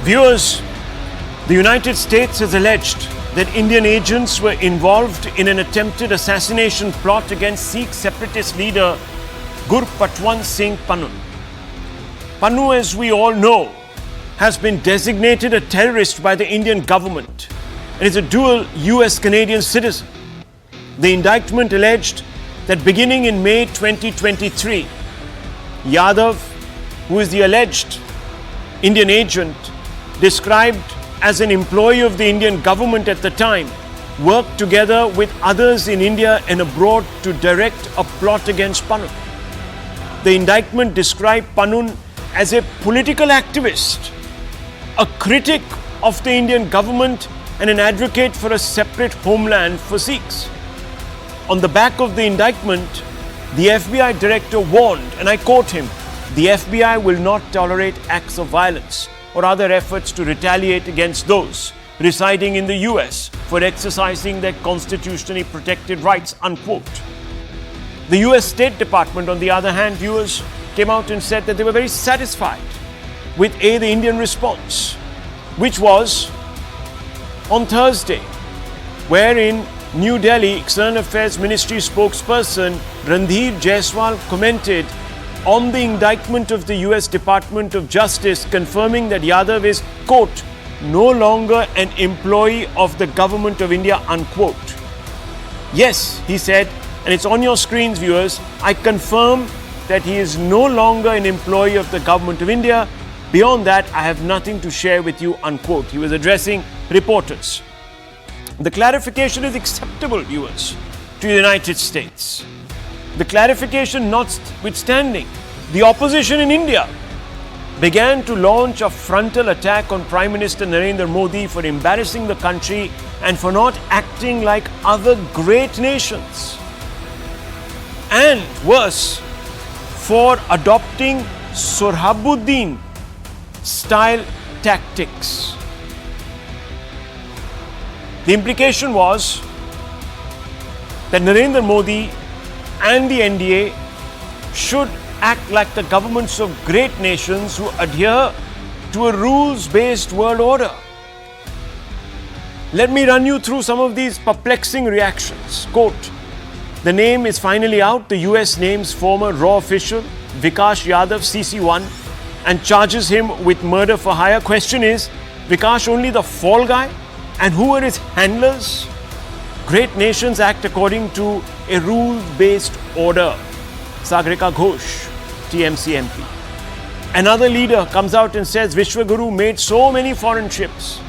Viewers, the United States has alleged that Indian agents were involved in an attempted assassination plot against Sikh separatist leader Gurpatwant Singh Pannun. Pannu, as we all know, has been designated a terrorist by the Indian government and is a dual U.S. Canadian citizen. The indictment alleged that beginning in May 2023, Yadav, who is the alleged Indian agent, described as an employee of the Indian government at the time, worked together with others in India and abroad to direct a plot against Pannun. The indictment described Pannun as a political activist, a critic of the Indian government and an advocate for a separate homeland for Sikhs. On the back of the indictment, the FBI director warned, and I quote him, "The FBI will not tolerate acts of violence or other efforts to retaliate against those residing in the US for exercising their constitutionally protected rights," unquote. The US State Department, on the other hand, viewers, came out and said that they were very satisfied with the Indian response, which was on Thursday, where in New Delhi, External Affairs Ministry spokesperson Randhir Jaiswal commented on the indictment of the US Department of Justice, confirming that Yadav is, quote, "no longer an employee of the government of India," unquote. Yes, he said, and it's on your screens, viewers, "I confirm that he is no longer an employee of the government of India. Beyond that, I have nothing to share with you," unquote. He was addressing reporters. The clarification is acceptable, viewers, to the United States. The clarification notwithstanding, the opposition in India began to launch a frontal attack on Prime Minister Narendra Modi for embarrassing the country and for not acting like other great nations. And worse, for adopting Sohrabuddin style tactics. The implication was that Narendra Modi and the I.N.D.I.A should act like the governments of great nations who adhere to a rules-based world order. Let me run you through some of these perplexing reactions. Quote, "The name is finally out. The US names former RAW official Vikash Yadav CC1 and charges him with murder for hire. Question is, Vikash only the fall guy? And who are his handlers? Great nations act according to a rule-based order." Sagrika Ghosh, TMC MP. Another leader comes out and says Vishwaguru made so many foreign trips,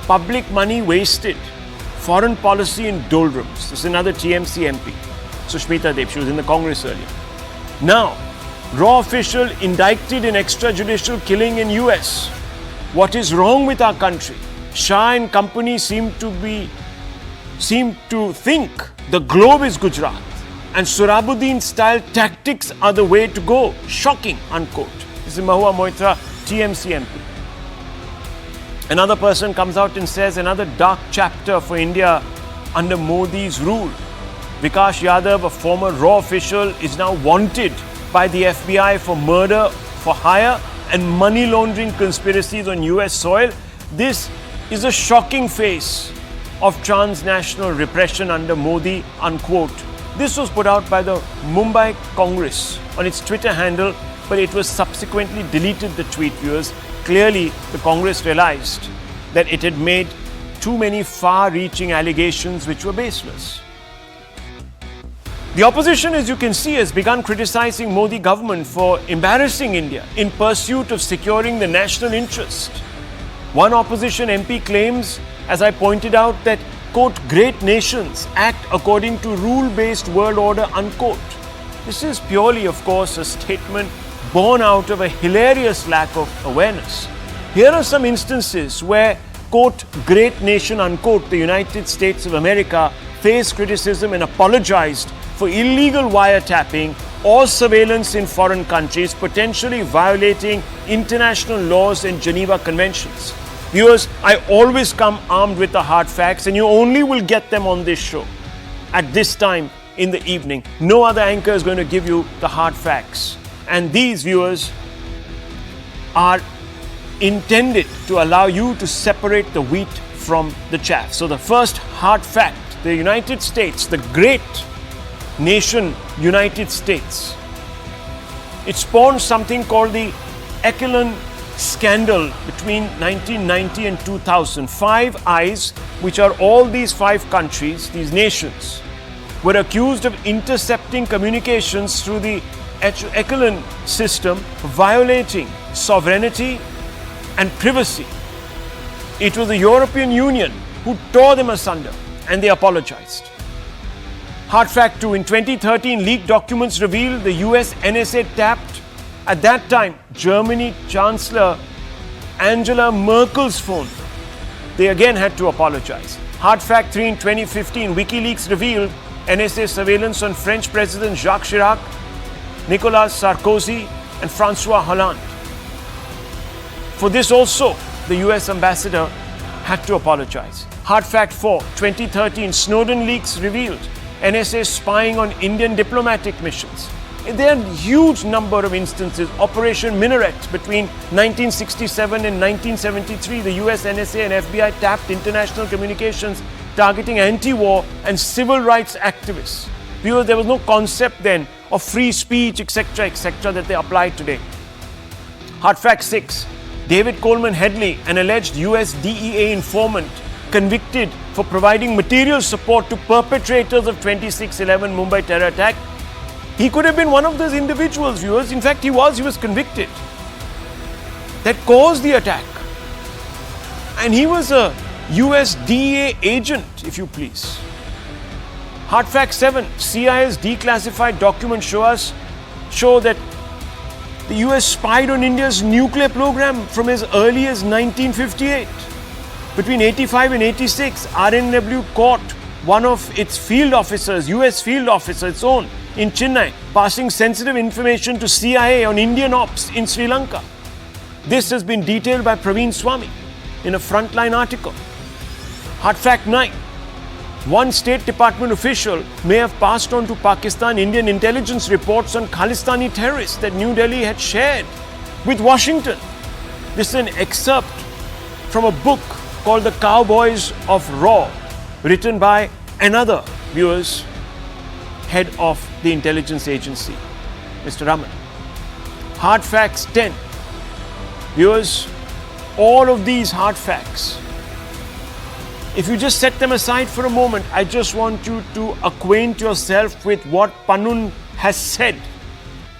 public money wasted, foreign policy in doldrums. This is another TMC MP, Sushmita Dev. She was in the Congress earlier. Now, RAW official indicted in extrajudicial killing in US. What is wrong with our country? Shah and company seem to think the globe is Gujarat and Sohrabuddin style tactics are the way to go. Shocking, unquote. This is Mahua Moitra, TMC MP. Another person comes out and says another dark chapter for India under Modi's rule. Vikash Yadav, a former RAW official, is now wanted by the FBI for murder for hire and money laundering conspiracies on US soil. This is a shocking face of transnational repression under Modi, unquote. This was put out by the Mumbai Congress on its Twitter handle, but it was subsequently deleted, the tweet, viewers. Clearly, the Congress realized that it had made too many far-reaching allegations which were baseless. The opposition, as you can see, has begun criticizing Modi government for embarrassing India in pursuit of securing the national interest. One opposition MP claims, as I pointed out, that, quote, "great nations act according to rule-based world order," unquote. This is purely, of course, a statement born out of a hilarious lack of awareness. Here are some instances where, quote, "great nation," unquote, the United States of America faced criticism and apologized for illegal wiretapping or surveillance in foreign countries, potentially violating international laws and Geneva Conventions. Viewers, I always come armed with the hard facts, and you only will get them on this show at this time in the evening. No other anchor is going to give you the hard facts. And these, viewers, are intended to allow you to separate the wheat from the chaff. So the first hard fact, the United States, the great nation United States, it spawned something called the Echelon scandal between 1990 and 2000. Five Eyes, which are all these five countries, these nations, were accused of intercepting communications through the Echelon system, violating sovereignty and privacy. It was the European Union who tore them asunder, and they apologized. Hard fact 2, in 2013, leaked documents revealed the US NSA tapped, at that time, Germany Chancellor Angela Merkel's phone. They again had to apologize. Hard fact 3, in 2015, WikiLeaks revealed NSA surveillance on French President Jacques Chirac, Nicolas Sarkozy, and Francois Hollande. For this also, the US ambassador had to apologize. Hard fact 4, 2013, Snowden leaks revealed NSA spying on Indian diplomatic missions. There are a huge number of instances. Operation Minaret between 1967 and 1973, the US NSA and FBI tapped international communications targeting anti-war and civil rights activists. Because there was no concept then of free speech, etc., that they apply today. Hard fact 6, David Coleman Headley, an alleged U.S. DEA informant, convicted for providing material support to perpetrators of 26/11 Mumbai terror attack. He could have been one of those individuals, viewers. In fact, he was convicted. That caused the attack. And he was a US DEA agent, if you please. Hard fact 7, CIA's declassified documents show that the US spied on India's nuclear program from as early as 1958. Between 85 and 86, R&W caught one of its field officers, US field officer, its own, in Chennai, passing sensitive information to CIA on Indian ops in Sri Lanka. This has been detailed by Praveen Swami in a Frontline article. Hard fact 9. One State Department official may have passed on to Pakistan Indian intelligence reports on Khalistani terrorists that New Delhi had shared with Washington. This is an excerpt from a book called The Cowboys of Raw, written by another, viewers, head of the intelligence agency, Mr. Raman. Hard facts 10. Viewers, all of these hard facts, if you just set them aside for a moment, I just want you to acquaint yourself with what Pannun has said.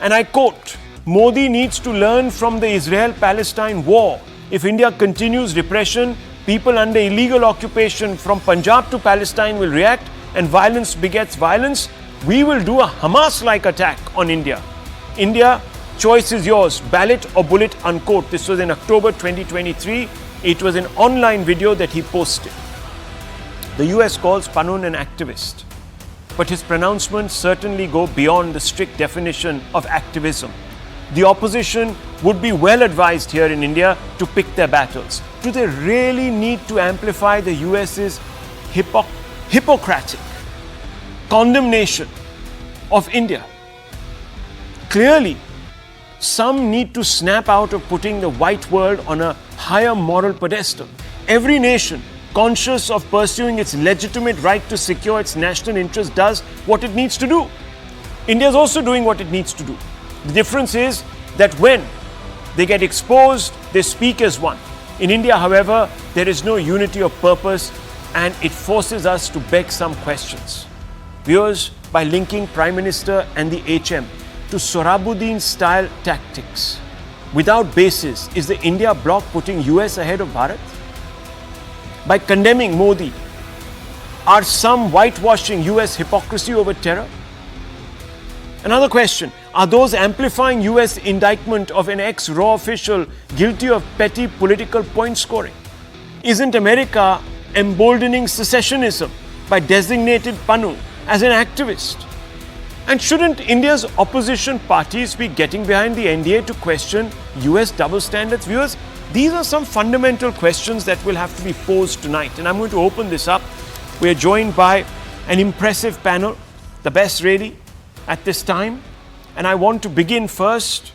And I quote, Modi needs to learn from the Israel-Palestine war. If India continues repression, people under illegal occupation from Punjab to Palestine will react and violence begets violence. We will do a Hamas-like attack on India. India, choice is yours, ballot or bullet, unquote. This was in October 2023. It was an online video that he posted. The US calls Pannun an activist, but his pronouncements certainly go beyond the strict definition of activism. The opposition would be well advised here in India to pick their battles. Do they really need to amplify the US's hypocritic condemnation of India? Clearly, some need to snap out of putting the white world on a higher moral pedestal. Every nation conscious of pursuing its legitimate right to secure its national interest does what it needs to do. India is also doing what it needs to do. The difference is that when they get exposed, they speak as one. In India, however, there is no unity of purpose, and it forces us to beg some questions. Viewers, by linking Prime Minister and the HM to Sohrabuddin-style tactics, without basis, is the India bloc putting US ahead of Bharat? By condemning Modi, are some whitewashing US hypocrisy over terror? Another question, are those amplifying US indictment of an ex-RAW official guilty of petty political point scoring? Isn't America emboldening secessionism by designating Pannun as an activist? And shouldn't India's opposition parties be getting behind the I.N.D.I.A to question US double standards? Viewers, these are some fundamental questions that will have to be posed tonight. And I'm going to open this up. We are joined by an impressive panel, the best really at this time. And I want to begin first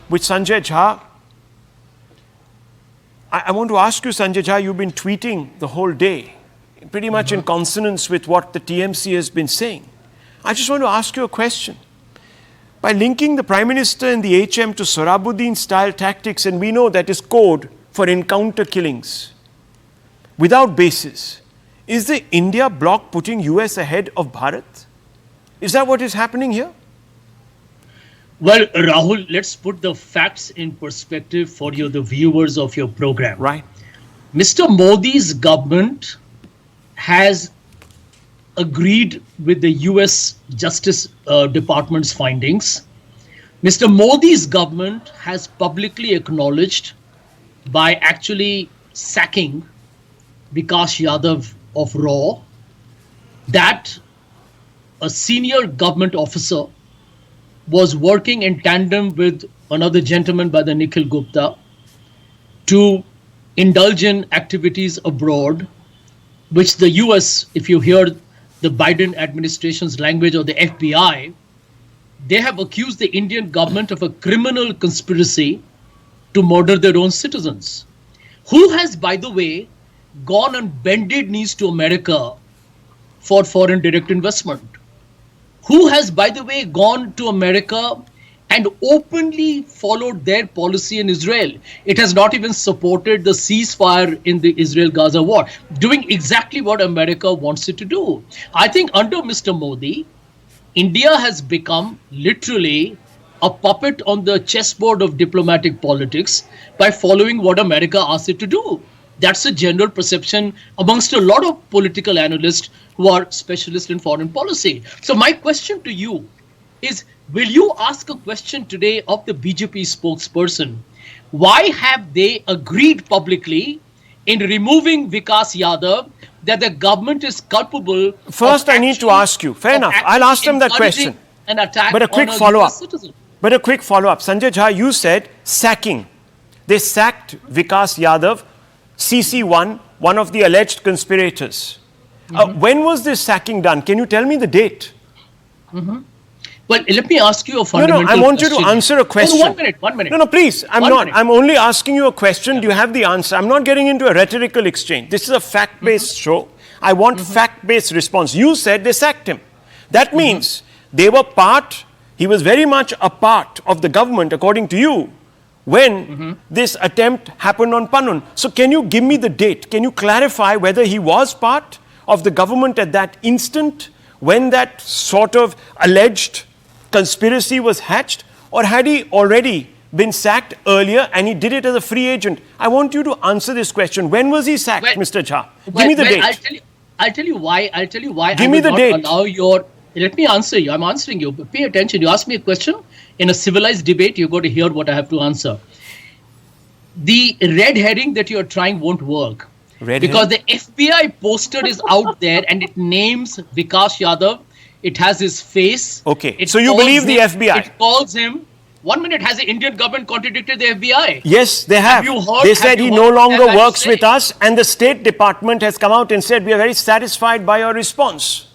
with Sanjay Jha, I want to ask you, Sanjay Jha, you've been tweeting the whole day, pretty much in consonance with what the TMC has been saying. I just want to ask you a question. By linking the Prime Minister and the HM to Sohrabuddin-style tactics, and we know that is code for encounter killings, without basis, is the India bloc putting US ahead of Bharat? Is that what is happening here? Well, Rahul, let's put the facts in perspective for you, the viewers of your program. Right. Mr. Modi's government has agreed with the US Justice Department's findings. Mr. Modi's government has publicly acknowledged by actually sacking Vikash Yadav of RAW that a senior government officer was working in tandem with another gentleman by the Nikhil Gupta to indulge in activities abroad, which the US, if you hear the Biden administration's language, or the FBI, they have accused the Indian government of a criminal conspiracy to murder their own citizens. Who has, by the way, gone on bended knees to America for foreign direct investment? Who has, by the way, gone to America and openly followed their policy in Israel? It has not even supported the ceasefire in the Israel-Gaza war, doing exactly what America wants it to do. I think under Mr. Modi, India has become literally a puppet on the chessboard of diplomatic politics by following what America asks it to do. That's a general perception amongst a lot of political analysts who are specialists in foreign policy. So my question to you is, will you ask a question today of the BJP spokesperson? Why have they agreed publicly in removing Vikash Yadav that the government is culpable? First, I need to ask you. Fair enough. I'll ask them that question. An attack but a quick follow-up. Sanjay Jha, you said sacking. They sacked Vikash Yadav, CC1, one of the alleged conspirators. When was this sacking done? Can you tell me the date? Well, let me ask you a fundamental question. I want question. You to answer a question. Oh, 1 minute. No, please. I'm only asking you a question. Yeah. Do you have the answer? I'm not getting into a rhetorical exchange. This is a fact-based show. I want fact-based response. You said they sacked him. That means they were he was very much a part of the government, according to you, when this attempt happened on Pannun. So can you give me the date? Can you clarify whether he was part of the government at that instant when that sort of alleged conspiracy was hatched, or had he already been sacked earlier and he did it as a free agent? I want you to answer this question. When was he sacked, Mr. Jha? Give me the date. I'll tell you why. Give me the date. Let me answer you. I'm answering you. Pay attention. You ask me a question. In a civilized debate, you've got to hear what I have to answer. The red herring that you're trying won't work. Because the FBI poster is out there and it names Vikash Yadav. It has his face. Okay. So you believe the FBI? It calls him. 1 minute, has the Indian government contradicted the FBI? Yes, they have. They said he no longer works with us, and the State Department has come out and said, we are very satisfied by your response.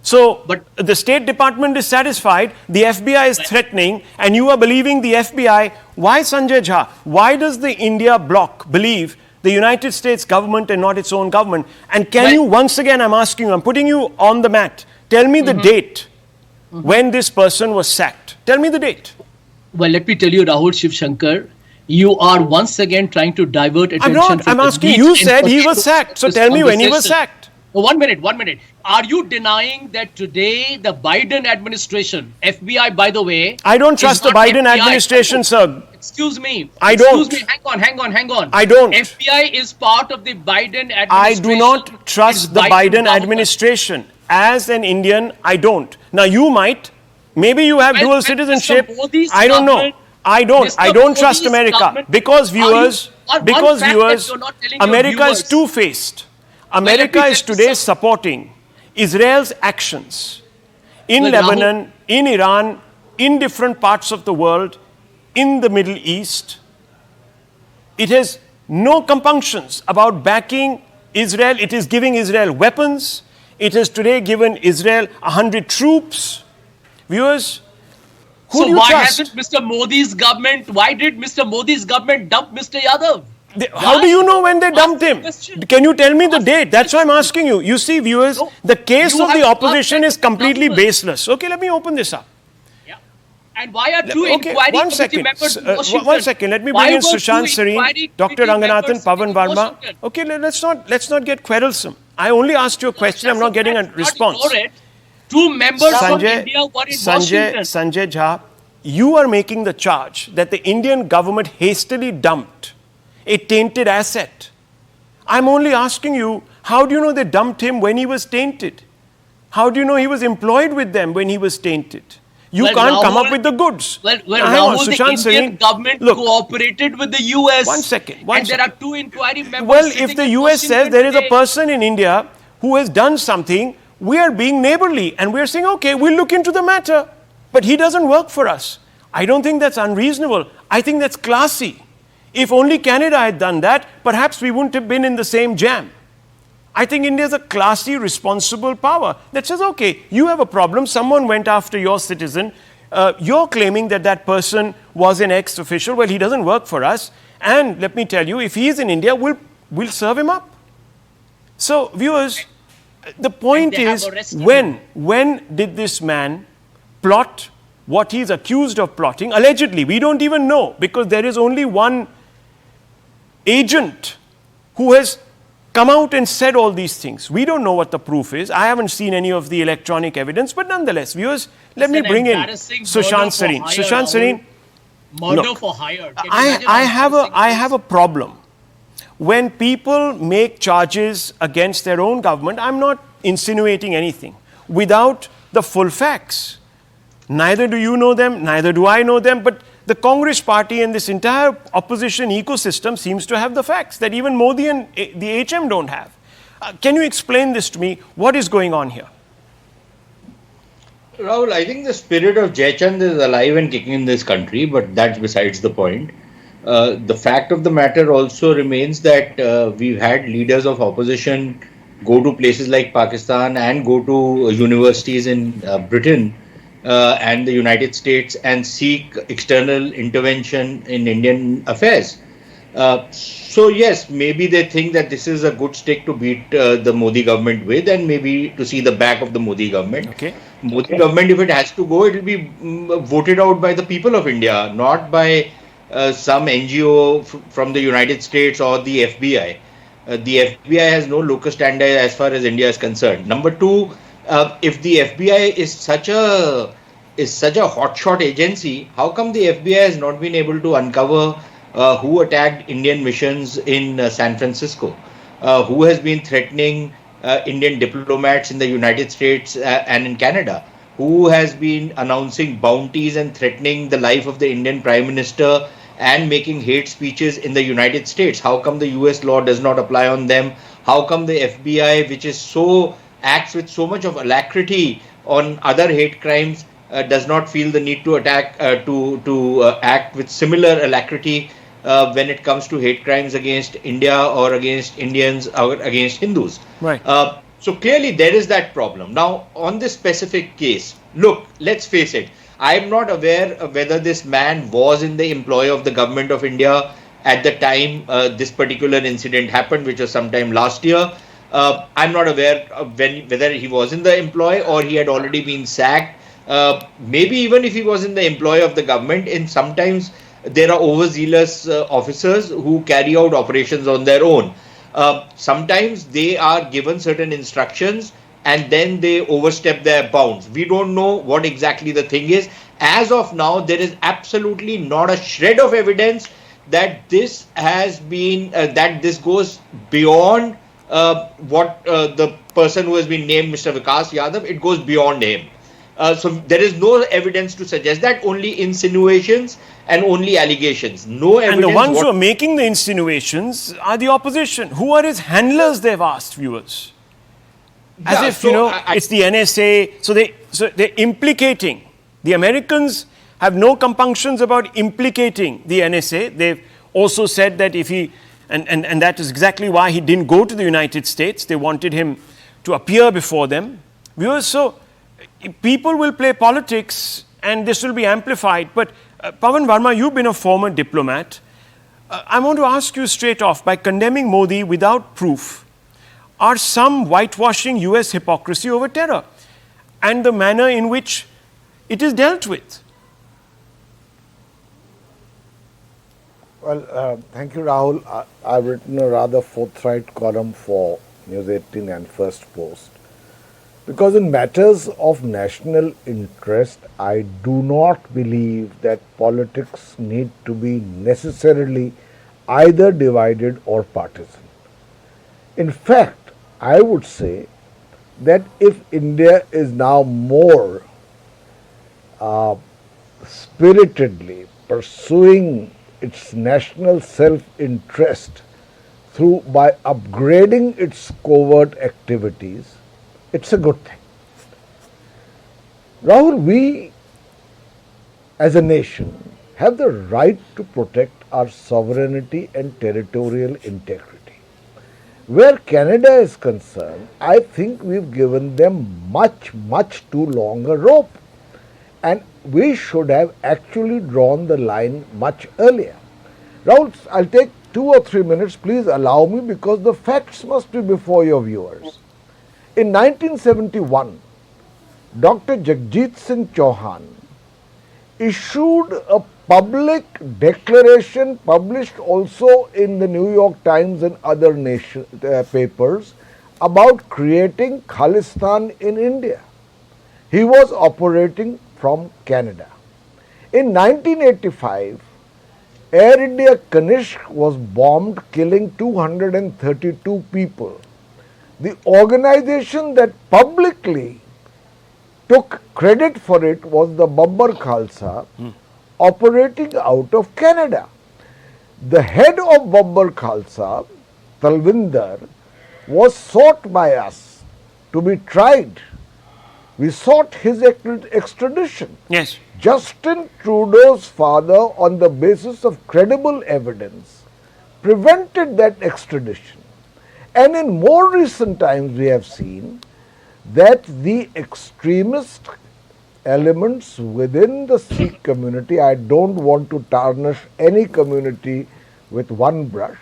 So, but the State Department is satisfied, the FBI is threatening, and you are believing the FBI. Why, Sanjay Jha? Why does the India bloc believe the United States government and not its own government? And can you, once again, I'm asking you, I'm putting you on the mat, tell me the date when this person was sacked. Tell me the date. Well, let me tell you, Rahul Shiv Shankar, you are once again trying to divert attention. I'm not. I'm asking you. Said he was sacked. So tell me when he was sacked. 1 minute. Are you denying that today the Biden administration, FBI, by the way... I don't trust the Biden administration, sir. Excuse me. I don't. Excuse me. Hang on. I don't. FBI is part of the Biden administration. I do not trust the Biden administration. As an Indian, I don't. Now, you might. Maybe you have dual citizenship. I don't know. I don't trust America. Because viewers, America is two-faced. America is today supporting Israel's actions in Lebanon, in Iran, in different parts of the world, in the Middle East. It has no compunctions about backing Israel. It is giving Israel weapons. It has today given Israel 100 troops. Viewers, who do you trust? Why did Mr. Modi's government dump Mr. Yadav? How do you know when they dumped him? Can you tell me the date? That's why I'm asking you. You see, viewers, the case of the opposition is completely baseless. Okay, let me open this up. Yeah. And why are two inquiry committee members in Washington? 1 second. Let me bring in Sushant Sareen, Dr. Ranganathan, Pavan Varma. Okay, let's not get quarrelsome. I only asked you a question. I'm not getting a response. Two members from India were in Washington. Sanjay Jha, you are making the charge that the Indian government hastily dumped a tainted asset. I'm only asking you, how do you know they dumped him when he was tainted? How do you know he was employed with them when he was tainted? You can't come up with the goods. Rahul, the Indian government cooperated with the U.S. 1 second. And there are two inquiry members. Well, if the U.S. says there is a person in India who has done something, we are being neighborly and we are saying, okay, we'll look into the matter. But he doesn't work for us. I don't think that's unreasonable. I think that's classy. If only Canada had done that, perhaps we wouldn't have been in the same jam. I think India is a classy, responsible power that says, okay, you have a problem, someone went after your citizen, you're claiming that that person was an ex-official, well, he doesn't work for us, and let me tell you, if he is in India, we'll serve him up. So, viewers, the point is, when did this man plot what he's accused of plotting? Allegedly, we don't even know, because there is only one agent who has come out and said all these things. We don't know what the proof is. I haven't seen any of the electronic evidence, but nonetheless, viewers, let me bring in Sushant Sareen. Sushant Sareen, murder for hire. I have a problem when people make charges against their own government. I'm not insinuating anything without the full facts. Neither do you know them, neither do I know them, but the Congress party and this entire opposition ecosystem seems to have the facts that even Modi and the HM don't have. Can you explain this to me? What is going on here? Rahul, I think the spirit of Jai Chand is alive and kicking in this country, but that's besides the point. The fact of the matter also remains that we've had leaders of opposition go to places like Pakistan and go to universities in Britain and the United States and seek external intervention in Indian affairs. So yes, maybe they think that this is a good stick to beat the Modi government with, and maybe to see the back of the Modi government. Okay. Modi government, if it has to go, it will be voted out by the people of India, not by some NGO from the United States or the FBI. The FBI has no locus standi as far as India is concerned. Number two, if the FBI is such a hotshot agency, how come the FBI has not been able to uncover who attacked Indian missions in San Francisco, who has been threatening Indian diplomats in the United States and in Canada, who has been announcing bounties and threatening the life of the Indian Prime Minister and making hate speeches in the United States? How come the US law does not apply on them? How come the FBI, which is acts with so much of alacrity on other hate crimes, does not feel the need to act with similar alacrity when it comes to hate crimes against India or against Indians or against Hindus? Right. So clearly there is that problem. Now, on this specific case, look, let's face it, I am not aware of whether this man was in the employ of the government of India at the time this particular incident happened, which was sometime last year. I'm not aware of whether he was in the employ or he had already been sacked. Maybe even if he was in the employ of the government, and sometimes there are overzealous officers who carry out operations on their own. Sometimes they are given certain instructions and then they overstep their bounds. We don't know what exactly the thing is. As of now, there is absolutely not a shred of evidence that this has been, that this goes beyond what the person who has been named Mr. Vikash Yadav, it goes beyond him. So there is no evidence to suggest that, only insinuations and only allegations. No evidence. And the ones who are making the insinuations are the opposition. Who are his handlers, they've asked viewers. As if, so it's the NSA. So they're implicating. The Americans have no compunctions about implicating the NSA. They've also said that if he, and that is exactly why he didn't go to the United States. They wanted him to appear before them. Viewers, so people will play politics and this will be amplified. But Pavan Varma, you've been a former diplomat. I want to ask you straight off, by condemning Modi without proof, are some whitewashing U.S. hypocrisy over terror and the manner in which it is dealt with? Well, thank you, Rahul. I've written a rather forthright column for News18 and First Post. Because in matters of national interest, I do not believe that politics need to be necessarily either divided or partisan. In fact, I would say that if India is now more spiritedly pursuing its national self-interest by upgrading its covert activities, it's a good thing. Rahul, we as a nation have the right to protect our sovereignty and territorial integrity. Where Canada is concerned, I think we've given them much too long a rope. And we should have actually drawn the line much earlier. Rahul, I'll take 2 or 3 minutes, please allow me, because the facts must be before your viewers. In 1971, Dr. Jagjit Singh Chauhan issued a public declaration published also in the New York Times and other papers about creating Khalistan in India. He was operating from Canada. In 1985, Air India Kanishk was bombed, killing 232 people. The organization that publicly took credit for it was the Babbar Khalsa, operating out of Canada. The head of Babbar Khalsa, Talvinder, was sought by us to be tried. We sought his extradition. Yes. Justin Trudeau's father, on the basis of credible evidence, prevented that extradition. And in more recent times, we have seen that the extremist elements within the Sikh community, I don't want to tarnish any community with one brush,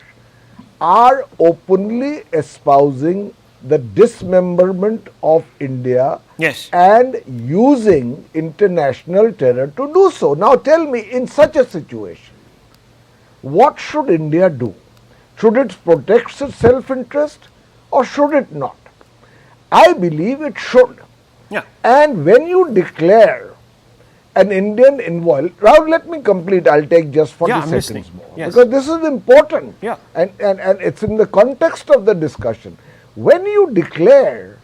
are openly espousing the dismemberment of India, Yes. and using international terror to do so. Now tell me, in such a situation, what should India do? Should it protect its self-interest or should it not? I believe it should. Yeah. And when you declare an Indian involved, Rahul, let me complete, I'll take just 40 I'm seconds listening. more. Yes. Because this is important. Yeah. And it's in the context of the discussion. When you declare,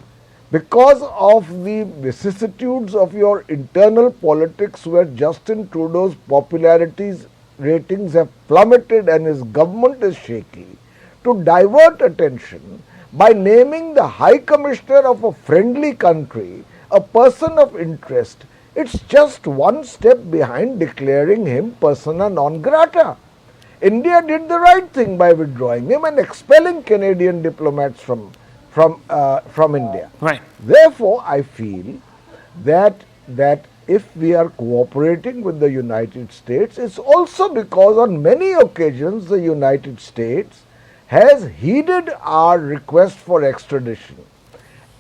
because of the vicissitudes of your internal politics, where Justin Trudeau's popularity ratings have plummeted and his government is shaky, to divert attention by naming the High Commissioner of a friendly country a person of interest, it's just one step behind declaring him persona non grata. India did the right thing by withdrawing him and expelling Canadian diplomats from India. Right. Therefore, I feel that if we are cooperating with the United States, it's also because on many occasions the United States has heeded our request for extradition,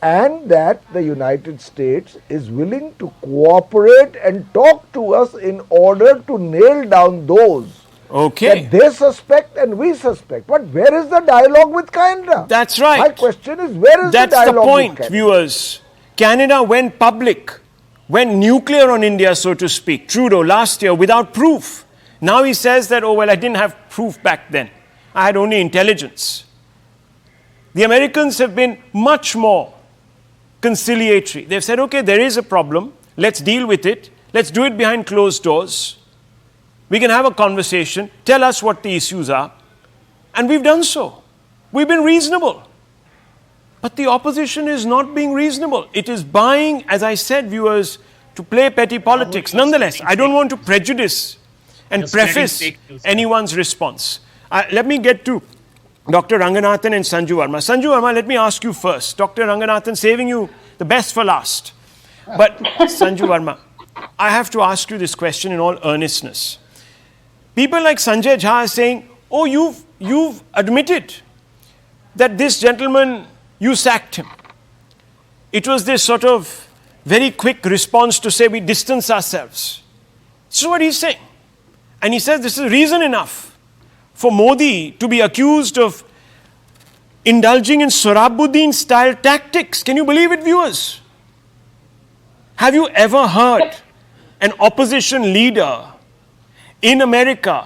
and that the United States is willing to cooperate and talk to us in order to nail down those Okay. that they suspect and we suspect. But where is the dialogue with Canada? That's right. My question is, where is That's the dialogue the point, with Canada? viewers. Canada went public, went nuclear on India, so to speak. Trudeau last year without proof. Now he says that, oh, well, I didn't have proof back then. I had only intelligence. The Americans have been much more conciliatory. They've said, okay, there is a problem. Let's deal with it. Let's do it behind closed doors. We can have a conversation. Tell us what the issues are. And we've done so. We've been reasonable. But the opposition is not being reasonable. It is buying, as I said, viewers, to play petty politics. Nonetheless, I don't want to prejudice and preface anyone's response. Let me get to Dr. Ranganathan and Sanju Verma. Sanju Verma, let me ask you first. Dr. Ranganathan, saving you the best for last. But Sanju Verma, I have to ask you this question in all earnestness. People like Sanjay Jha are saying, oh, you've admitted that this gentleman, you sacked him. It was this sort of very quick response to say we distance ourselves. This is what he's saying. And he says this is reason enough for Modi to be accused of indulging in Sohrabuddin-style tactics. Can you believe it, viewers? Have you ever heard an opposition leader in America,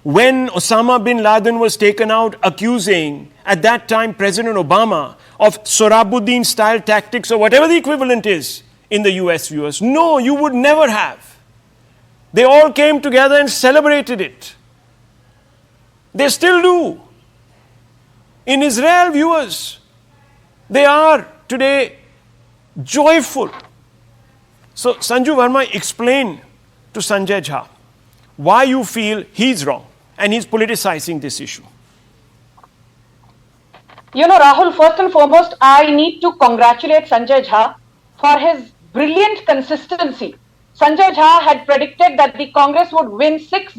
when Osama bin Laden was taken out, accusing, at that time, President Obama of Sohrabuddin-style tactics or whatever the equivalent is in the US, viewers? No, you would never have. They all came together and celebrated it. They still do. In Israel, viewers, they are today joyful. So, Sanju Verma, explain to Sanjay Jha why you feel he's wrong and he's politicizing this issue. You know, Rahul, first and foremost, I need to congratulate Sanjay Jha for his brilliant consistency. Sanjay Jha had predicted that the Congress would win 60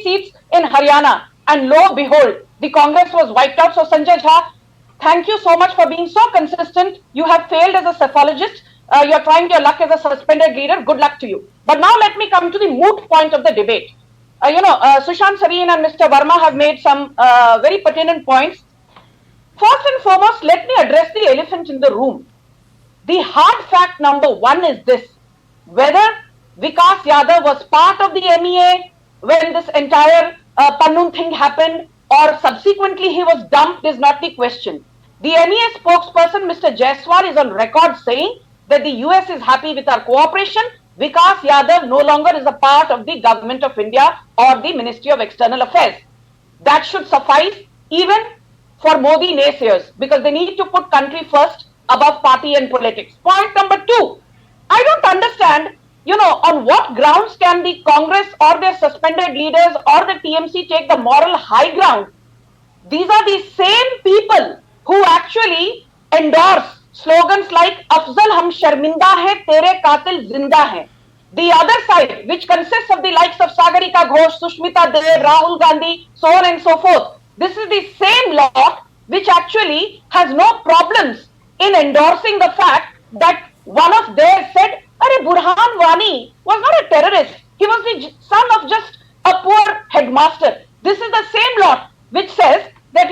seats in Haryana, and lo and behold, the Congress was wiped out. So Sanjay Jha, thank you so much for being so consistent. You have failed as a cephalogist. You're trying your luck as a suspended leader. Good luck to you. But now let me come to the moot point of the debate. Sushant Sareen and Mr. Verma have made some very pertinent points. First and foremost, let me address the elephant in the room. The hard fact number one is this: whether Vikash Yadav was part of the MEA when this entire Pannun thing happened, or subsequently he was dumped, is not the question. The MEA spokesperson, Mr. Jaiswal, is on record saying that the US is happy with our cooperation. Vikash Yadav no longer is a part of the government of India or the Ministry of External Affairs. That should suffice even for Modi naysayers, because they need to put country first above party and politics. Point number two, I don't understand, on what grounds can the Congress or their suspended leaders or the TMC take the moral high ground? These are the same people who actually endorse slogans like Afzal hum sharminda hai, tere qatil zinda hai. The other side, which consists of the likes of Sagarika Ghosh, Sushmita Dev, Rahul Gandhi, so on and so forth. This is the same lot which actually has no problems in endorsing the fact that one of theirs said, Arey, Burhan Wani was not a terrorist. He was the son of just a poor headmaster. This is the same lot which says that,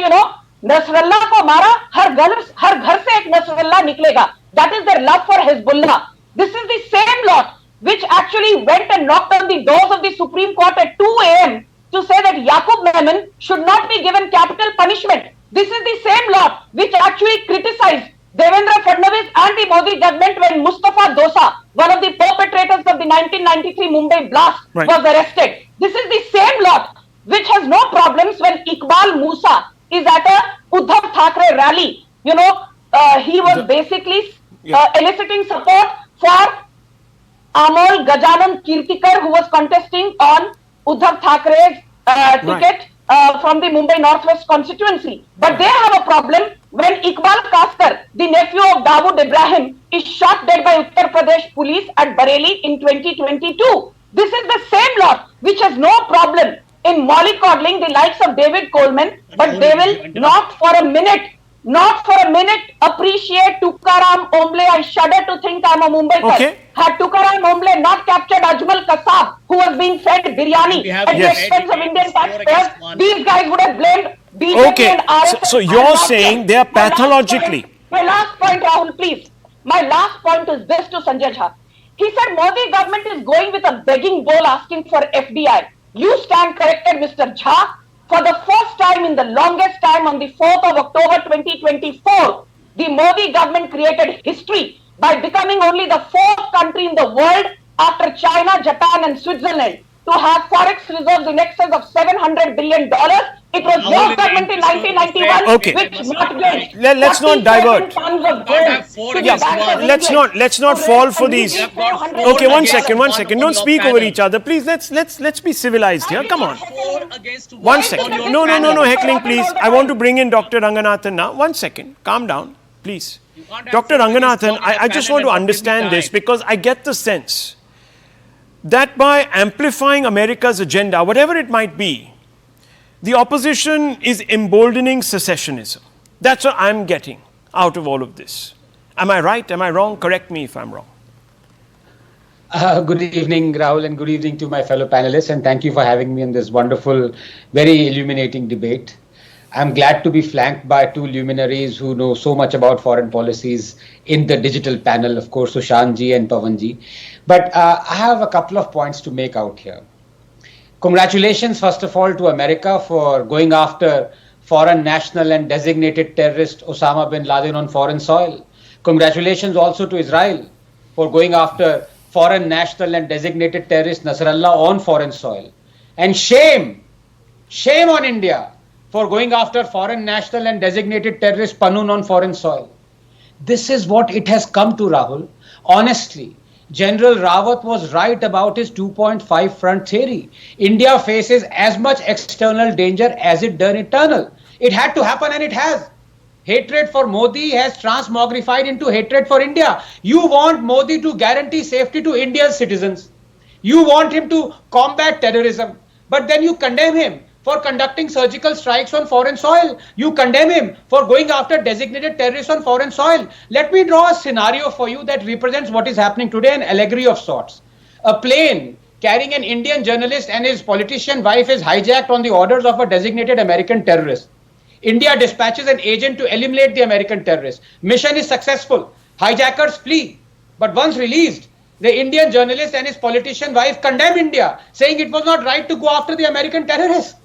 Nasrallah ko mara, har ghar se ek Nasrallah niklega. That is their love for Hezbollah. This is the same lot which actually went and knocked on the doors of the Supreme Court at 2 a.m. to say that Yaqub Memon should not be given capital punishment. This is the same lot which actually criticized Devendra Fadnavis and the Modi government when Mustafa Dosa, one of the perpetrators of the 1993 Mumbai blast, was arrested. This is the same lot which has no problems when Iqbal Musa is at a Uddhav Thackeray rally. He was basically eliciting support for Amol Gajanan Kirtikar, who was contesting on Uddhav Thackeray's ticket from the Mumbai Northwest constituency. But they have a problem when Iqbal Kaskar, the nephew of Dawood Ibrahim, is shot dead by Uttar Pradesh police at Bareilly in 2022. This is the same lot which has no problem in mollycoddling the likes of David Coleman, but they will not for a minute appreciate Tukaram Omble. I shudder to think I'm a Mumbaikar. Okay. Had Tukaram Omble not captured Ajmal Kasab, who was being fed biryani at the expense of Indian taxpayers, these guys would have blamed BJP and RSS. So you're saying they are pathologically. My last point, Rahul, please. My last point is this to Sanjay Jha. He said Modi government is going with a begging bowl asking for FDI. You stand corrected, Mr. Jha. For the first time in the longest time, on the 4th of October 2024, the Modi government created history by becoming only the 4th country in the world after China, Japan and Switzerland to have forex reserves in excess of $700 billion. It was your government in 1991 which mortgaged. Let's not divert. Let's not fall for these. Okay, one second. Don't speak over each other, please. Let's be civilized here. Come on. 1 second. No, heckling, please. I want to bring in Dr. Ranganathan now. 1 second. Calm down, please. Dr. Ranganathan, I just want to understand this, because I get the sense that by amplifying America's agenda, whatever it might be, the opposition is emboldening secessionism. That's what I'm getting out of all of this. Am I right? Am I wrong? Correct me if I'm wrong. Good evening, Rahul, and good evening to my fellow panelists, and thank you for having me in this wonderful, very illuminating debate. I'm glad to be flanked by two luminaries who know so much about foreign policies in the digital panel, of course, Sushanji and Pavanji. But I have a couple of points to make out here. Congratulations, first of all, to America for going after foreign national and designated terrorist Osama bin Laden on foreign soil. Congratulations also to Israel for going after foreign national and designated terrorist Nasrallah on foreign soil. And shame on India for going after foreign national and designated terrorist Pannun on foreign soil. This is what it has come to, Rahul. Honestly, General Rawat was right about his 2.5 front theory. India faces as much external danger as it does internal. It had to happen, and it has. Hatred for Modi has transmogrified into hatred for India. You want Modi to guarantee safety to India's citizens. You want him to combat terrorism, but then you condemn him for conducting surgical strikes on foreign soil. You condemn him for going after designated terrorists on foreign soil. Let me draw a scenario for you that represents what is happening today, an allegory of sorts. A plane carrying an Indian journalist and his politician wife is hijacked on the orders of a designated American terrorist. India dispatches an agent to eliminate the American terrorist. Mission is successful. Hijackers flee. But once released, the Indian journalist and his politician wife condemn India, saying it was not right to go after the American terrorists.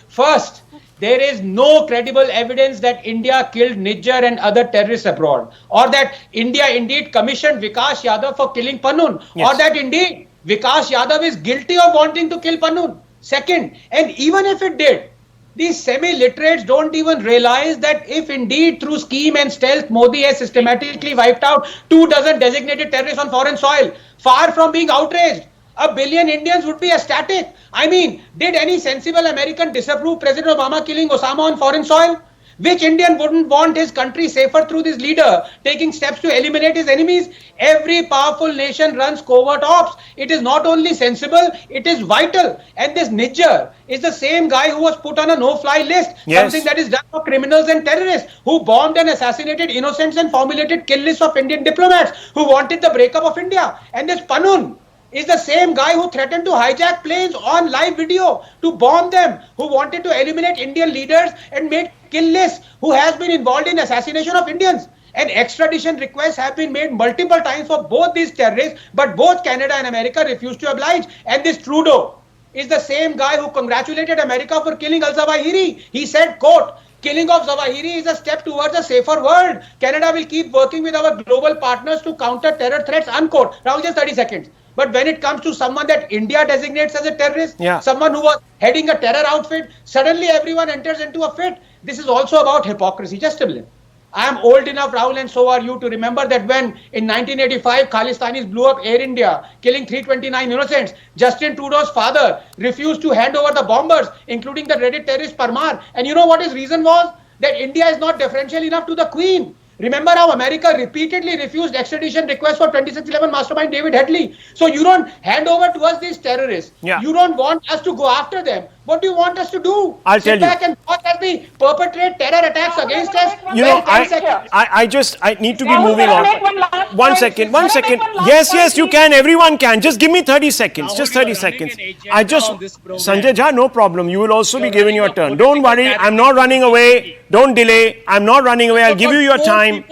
First, there is no credible evidence that India killed Nijjar and other terrorists abroad, or that India indeed commissioned Vikash Yadav for killing Pannun, or that indeed Vikash Yadav is guilty of wanting to kill Pannun. Second, and even if it did, these semi-literates don't even realize that if indeed through scheme and stealth Modi has systematically wiped out 24 designated terrorists on foreign soil, far from being outraged, 1 billion Indians would be ecstatic. I mean, did any sensible American disapprove President Obama killing Osama on foreign soil? Which Indian wouldn't want his country safer through this leader taking steps to eliminate his enemies? Every powerful nation runs covert ops. It is not only sensible, it is vital. And this Nijjar is the same guy who was put on a no-fly list, something that is done for criminals and terrorists, who bombed and assassinated innocents and formulated kill lists of Indian diplomats, who wanted the breakup of India. And this Pannun is the same guy who threatened to hijack planes on live video, to bomb them, who wanted to eliminate Indian leaders and made kill lists, who has been involved in assassination of Indians. And extradition requests have been made multiple times for both these terrorists, but both Canada and America refused to oblige. And this Trudeau is the same guy who congratulated America for killing al-Zawahiri. He said, quote, "Killing of Zawahiri is a step towards a safer world. Canada will keep working with our global partners to counter terror threats," unquote. Rahul, just 30 seconds. But when it comes to someone that India designates as a terrorist, someone who was heading a terror outfit, suddenly everyone enters into a fit. This is also about hypocrisy. Just a minute. I am old enough, Rahul, and so are you, to remember that when in 1985 Khalistanis blew up Air India, killing 329 innocents, Justin Trudeau's father refused to hand over the bombers, including the dreaded terrorist Parmar. And you know what his reason was? That India is not deferential enough to the Queen. Remember how America repeatedly refused extradition requests for 2611 mastermind David Headley. So you don't hand over to us these terrorists. You don't want us to go after them. What do you want us to do? I'll tell you. Sit back and watch as they perpetrate terror attacks against us. You know, I need to be moving on. One second. Yes, you can. Everyone can. Just give me 30 seconds. Just 30 seconds. Sanjay Jha, no problem. You will also be given your turn. Don't worry. I'm not running away. Don't delay. I'm not running away. I'll give you your time.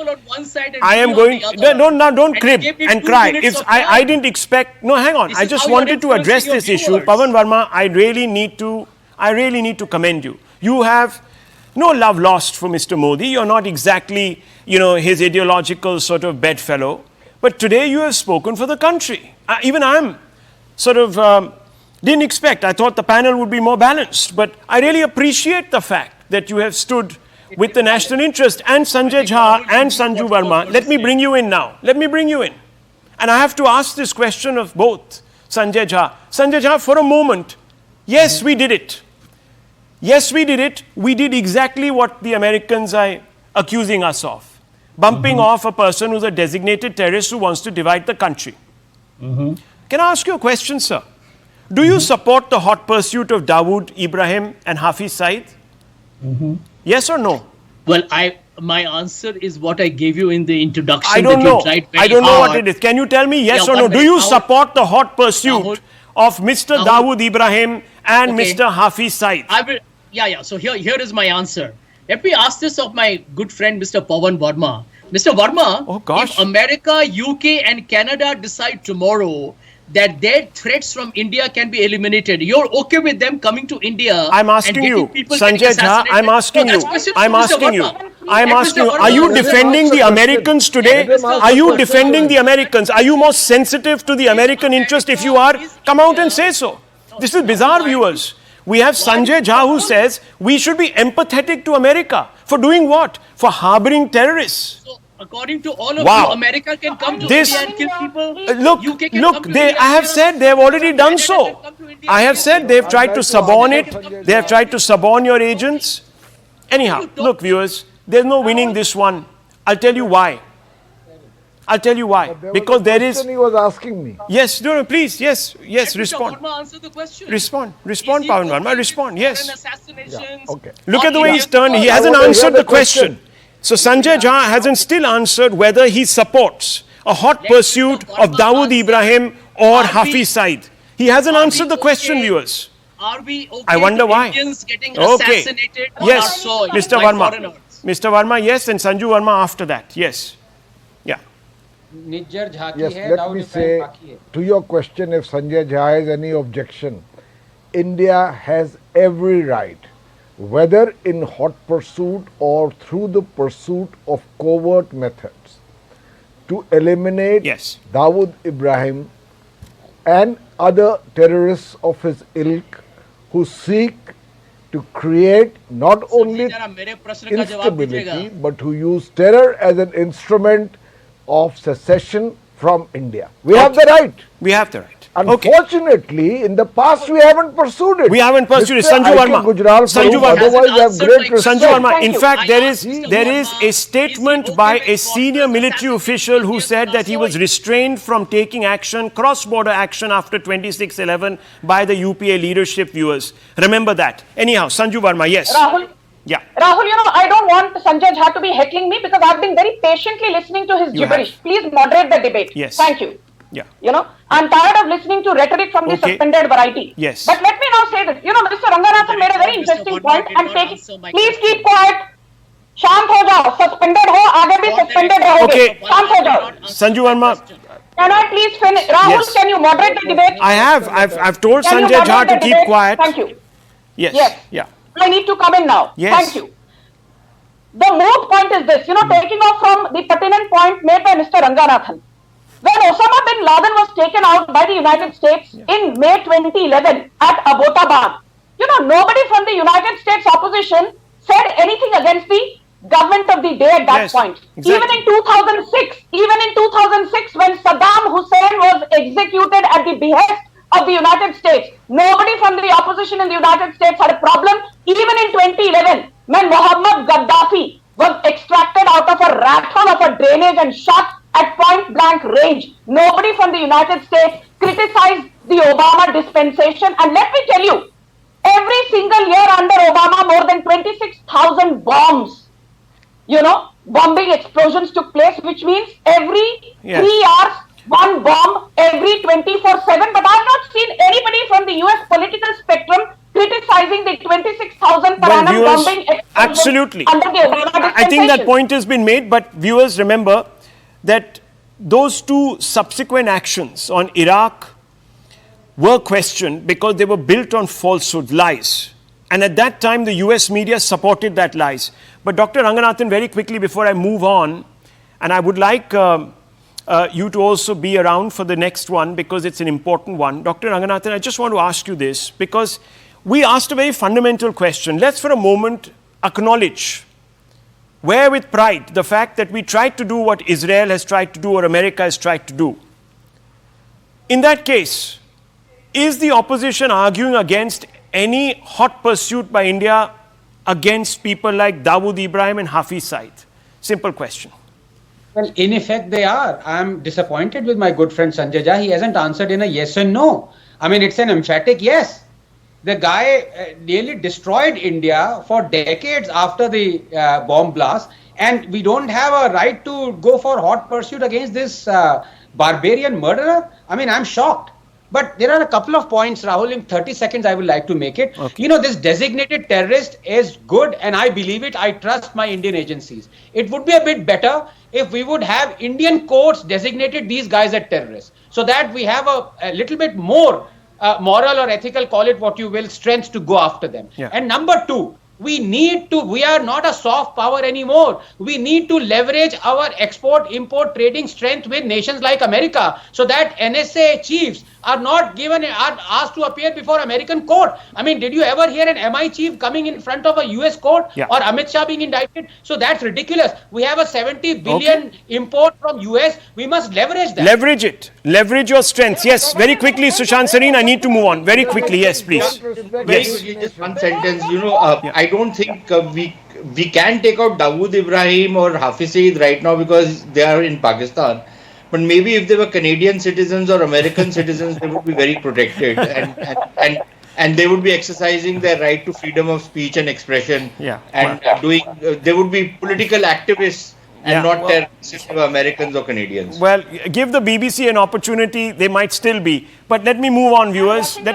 I am going. Don't crib and cry. If I didn't expect. No, hang on. I just wanted to address this issue. Pavan Verma, I really need to commend you. You have no love lost for Mr. Modi. You're not exactly, his ideological sort of bedfellow. But today you have spoken for the country. Even I'm sort of didn't expect. I thought the panel would be more balanced. But I really appreciate the fact that you have stood with the national interest. And Sanjay Jha and Sanju Verma, let me bring you in now. Let me bring you in. And I have to ask this question of both Sanjay Jha. Sanjay Jha, for a moment, yes, we did it. Yes, we did it. We did exactly what the Americans are accusing us of. Bumping off a person who's a designated terrorist who wants to divide the country. Can I ask you a question, sir? Do you support the hot pursuit of Dawood Ibrahim and Hafiz Saeed? Yes or no? Well, my answer is what I gave you in the introduction. I don't know. I don't know what it is. Can you tell me yes or no? Do you support the hot pursuit Rahul, of Mr. Dawood Ibrahim and Okay. Mr. Hafiz Saeed? I will. Yeah. So here is my answer. Let me ask this of my good friend, Mr. Pawan Verma. Mr. Verma, Oh, gosh. if America, UK, and Canada decide tomorrow that their threats from India can be eliminated, you're okay with them coming to India? I'm asking and getting you, people getting Sanjay Jha, assassinated? I'm asking No, you, that's question I'm for Mr. asking you, Verma. I'm Let asking Mr. you, Verma are you answer. defending the Americans today? Let Mr. Are you Verma defending answer. the Americans? Are you more sensitive to the American interest? If you are, come out and say so. This is bizarre, viewers. We have Sanjay Jha who says we should be empathetic to America. For doing what? For harboring terrorists. So, according to all of Wow. you, America can come to This- India and kill people. Look, UK can look, come to they, India I and have kill said us. they have already done Canada so. can come to India I and have kill said us. they've tried to suborn it. Sanjay They have tried to suborn your agents. Anyhow, look, viewers, there's no winning this one. I'll tell you why. I'll tell you why. Because there is. He was asking me. Yes, no, please, yes, Let Mr. respond. Verma answer the question. Respond, Is Pawan he Verma, okay respond, with yes. foreign assassinations? Okay. Look or at the way Indian he's turned. He wars? hasn't want to hear answered the the question. So Sanjay Jha hasn't still answered whether he supports a hot Let pursuit Mr. of Verma Dawood answer. Ibrahim or Are we- Hafiz Saeed. He hasn't Are we answered the question, okay? viewers. Are we okay I wonder with why. Indians getting Okay. assassinated on Yes, our soil Mr. by Verma. foreigners? Mr. Verma, yes, and Sanju Verma after that. Yes. Yeah. Nijjar Jhaki Yes, hai, let Dawood me Ibrahim say Baki hai. to your question, if Sanjay Jha has any objection, India has every right, whether in hot pursuit or through the pursuit of covert methods, to eliminate Yes. Dawood Ibrahim and other terrorists of his ilk who seek to create not only जरा मेरे प्रश्न का जवाब दीजिएगा। instability but who use terror as an instrument of secession from India. We have the right. We have the right. Okay. Unfortunately, in the past we haven't pursued it. We haven't pursued it. Mr. Sanju I.K. Verma. Gujral Sanju Farooq, Verma. otherwise I have Hasn't great answered respect. Sanju Verma, Thank in you. fact, I there asked is Mr. there is Verma, a is statement he by okay a with senior foreigners military official who assassinating said that he was Indians? restrained from taking action, cross-border action after 26/11 by the UPA leadership, viewers. Remember that. Anyhow, Sanju Verma, yes. Rahul, Yeah. Rahul, I don't want Sanjay Jha to be heckling me because I've been very patiently listening to his You gibberish. have. Please moderate the debate. Yes. Thank you. Yeah. I'm tired of listening to rhetoric from the Okay. suspended variety. Yes. But let me now say this. Mr. Ranganathan made a very Mr. interesting Verma point did and not take answer my please question. keep quiet. शांत हो जाओ, suspended हो, आगे भी suspended रहोगे. Okay. शांत हो जाओ. Sanju Verma, Can I please finish? Rahul, Yes. can you moderate the debate? I've told Can you Sanjay Jha moderate to the keep debate? quiet. Thank you. Yes. Yes. Yeah. I need to come in now. Yes. Thank you. The moot point is this, taking off from the pertinent point made by Mr. Ranganathan. When Osama bin Laden was taken out by the United States in May 2011 at Abbottabad, nobody from the United States opposition said anything against the government of the day at that Yes, point. exactly. Even in 2006, when Saddam Hussein was executed at the behest of the United States, nobody from the opposition in the United States had a problem. Even in 2011, when Mohammed Gaddafi was extracted out of a rat hole of a drainage and shot at point blank range, nobody from the United States criticized the Obama dispensation. And let me tell you, every single year under Obama, more than 26,000 bombs, bombing explosions took place, which means every Yes. 3 hours, one bomb, every 24/7. But I've not seen anybody from the US political spectrum criticizing the 26,000 per Well, annum viewers, bombing explosions absolutely. under the Obama dispensation. I think that point has been made, but viewers remember that those two subsequent actions on Iraq were questioned because they were built on falsehood, lies. And at that time, the US media supported that lies. But Dr. Ranganathan, very quickly before I move on, and I would like you to also be around for the next one because it's an important one. Dr. Ranganathan, I just want to ask you this because we asked a very fundamental question. Let's for a moment acknowledge, wear with pride, the fact that we tried to do what Israel has tried to do or America has tried to do. In that case, is the opposition arguing against any hot pursuit by India against people like Dawood Ibrahim and Hafiz Saeed? Simple question. Well, in effect, they are. I'm disappointed with my good friend Sanjay Jha. He hasn't answered in a yes and no. I mean, it's an emphatic yes. The guy nearly destroyed India for decades after the bomb blast, and we don't have a right to go for hot pursuit against this barbarian murderer. I mean, I'm shocked. But there are a couple of points, Rahul, in 30 seconds I would like to make it. Okay. You know, this designated terrorist is good, and I believe it. I trust my Indian agencies. It would be a bit better if we would have Indian courts designated these guys as terrorists, so that we have a little bit more moral or ethical, call it what you will, strength to go after them. Yeah. And number two, we are not a soft power anymore. We need to leverage our export-import trading strength with nations like America, so that NSA chiefs are asked to appear before American court. I mean, did you ever hear an MI chief coming in front of a US court, Yeah. or Amit Shah being indicted? So that's ridiculous. We have a 70 billion import from US. We must leverage that. Leverage it. Leverage your strengths. Yes, very quickly, Sushant Sareen, I need to move on. Very quickly, yes, please. Very quickly, just one sentence. I don't think we can take out Dawood Ibrahim or Hafiz Saeed right now because they are in Pakistan. But maybe if they were Canadian citizens or American citizens, they would be very protected, and they would be exercising their right to freedom of speech and expression. Yeah. And they would be political activists and not terrorists of Americans or Canadians. Well, give the BBC an opportunity. They might still be. But let me move on, viewers.